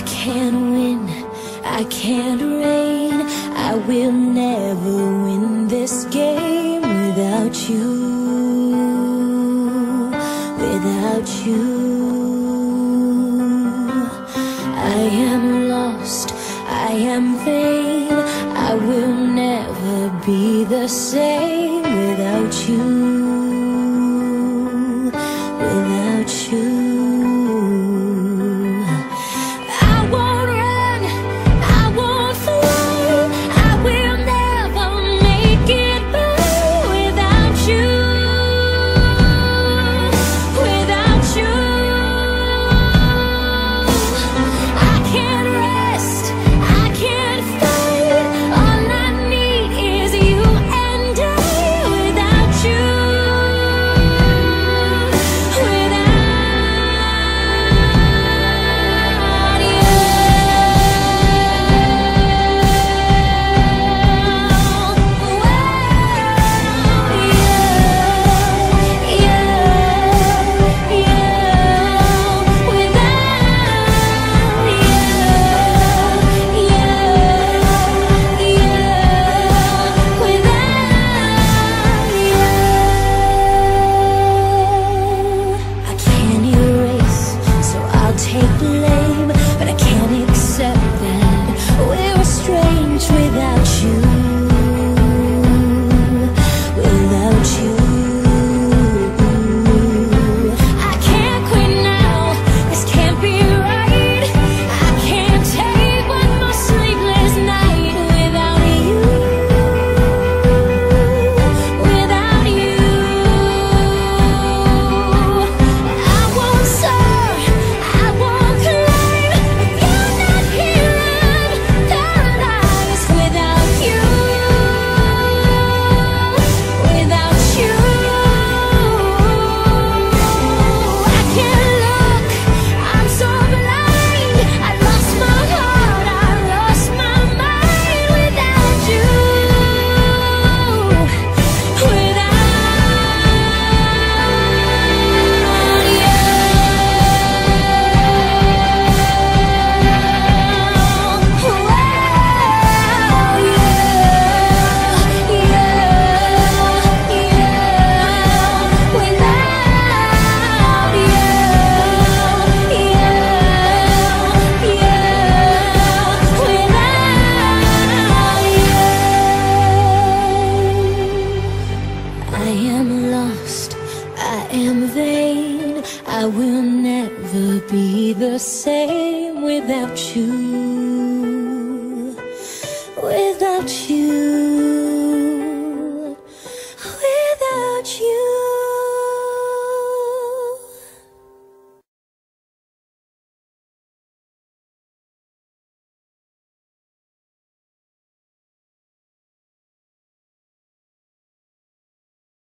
can't win, I can't reign, I will never win this game without you, without you. I am lost, I am vain, I will never be the same without you, without you. I will never be the same without you, without you.